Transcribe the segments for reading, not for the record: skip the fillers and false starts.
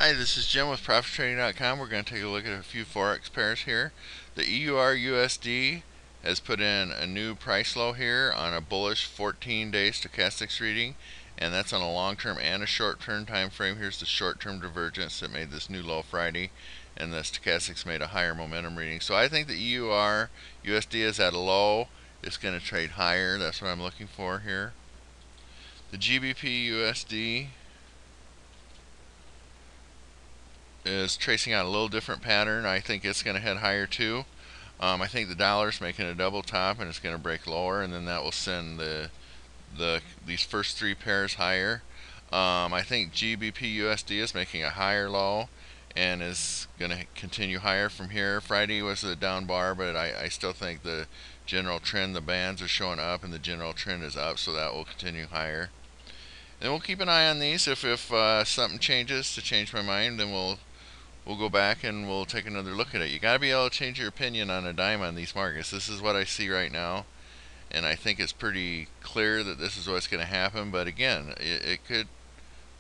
Hi, this is Jim with ProfitTrading.com. We're going to take a look at a few forex pairs here. The EUR USD has put in a new price low here on a bullish 14-day stochastics reading, and that's on a long-term and a short-term time frame. Here's the short-term divergence that made this new low Friday, and the stochastics made a higher momentum reading. So I think the EUR USD is at a low. It's going to trade higher. That's what I'm looking for here. The GBP USD is tracing out a little different pattern. I think it's going to head higher too. I think the dollar's making a double top and it's going to break lower, and then that will send these first three pairs higher. I think GBP USD is making a higher low and is going to continue higher from here. Friday was a down bar, but I still think the general trend, the bands are showing up and the general trend is up, so that will continue higher. And we'll keep an eye on these. If something changes to change my mind, then we'll go back and we'll take another look at it. You got to be able to change your opinion on a dime on these markets. This is what I see right now, and I think it's pretty clear that this is what's going to happen. But again, it could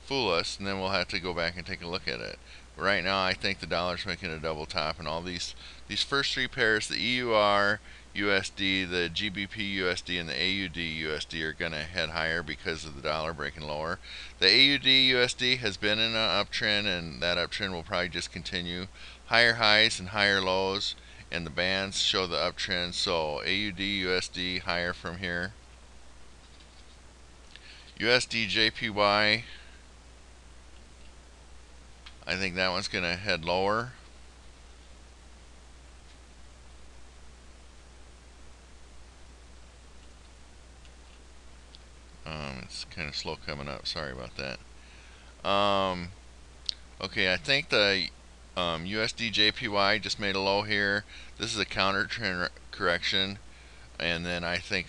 fool us, and then we'll have to go back and take a look at it. But right now, I think the dollar's making a double top, and all these first three pairs, the EUR USD, the GBP USD, and the AUD USD are going to head higher because of the dollar breaking lower. The AUD USD has been in an uptrend, and that uptrend will probably just continue. Higher highs and higher lows, and the bands show the uptrend. So AUD USD higher from here. USD JPY, I think that one's going to head lower. It's kind of slow coming up. Sorry about that. Okay, I think the USD JPY just made a low here. This is a counter trend correction, and then I think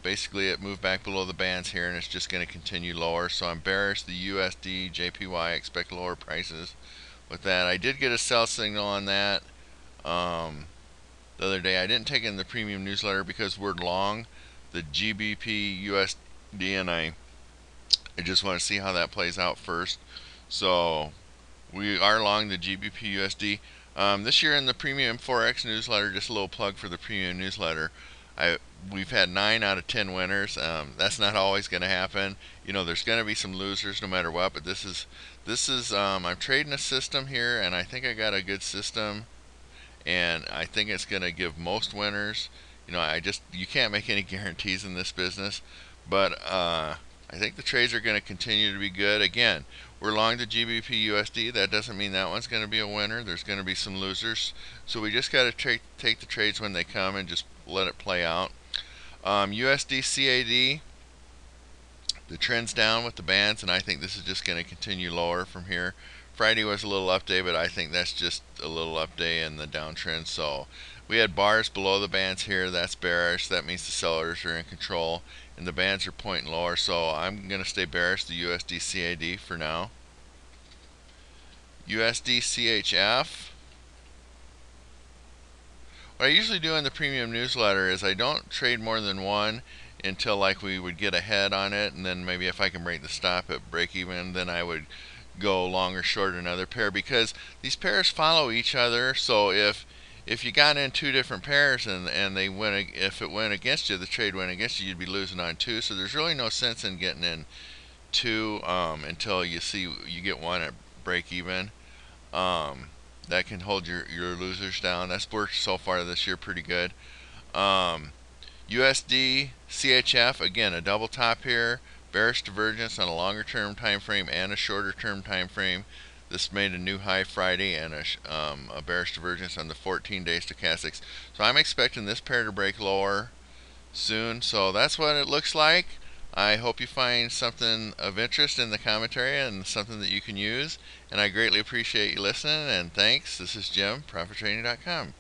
basically it moved back below the bands here, and it's just going to continue lower. So I'm bearish the USD JPY. Expect lower prices with that. I did get a sell signal on that the other day. I didn't take it in the premium newsletter because we're long the GBP USD, and I just want to see how that plays out first. So we are long the GBP USD. This year in the premium forex newsletter, just a little plug for the premium newsletter, we've had 9 out of 10 winners. That's not always going to happen. You know, there's going to be some losers no matter what, but this is I'm trading a system here, and I think I got a good system, and I think it's going to give most winners. You know, you can't make any guarantees in this business, but I think the trades are going to continue to be good. Again, we're long the GBP USD. That doesn't mean that one's going to be a winner. There's going to be some losers. So we just got to take the trades when they come and just let it play out. USD CAD, the trend's down with the bands, and I think this is just going to continue lower from here. Friday was a little up day, but I think that's just a little up day in the downtrend. So we had bars below the bands here. That's bearish. That means the sellers are in control, and the bands are pointing lower. So I'm going to stay bearish the USD CAD for now. USD CHF. What I usually do in the premium newsletter is I don't trade more than one until like we would get ahead on it, and then maybe if I can break the stop at break even, then I would go long or short another pair, because these pairs follow each other. So if you got in two different pairs and they went, if it went against you, the trade went against you, you'd be losing on two. So there's really no sense in getting in two until you get one at break even. That can hold your losers down. That's worked so far this year pretty good. USD CHF, again, a double top here. Bearish divergence on a longer term time frame and a shorter term time frame. This made a new high Friday, and a bearish divergence on the 14-day stochastics. So I'm expecting this pair to break lower soon. So that's what it looks like. I hope you find something of interest in the commentary and something that you can use. And I greatly appreciate you listening, and thanks. This is Jim, ProfitTrading.com.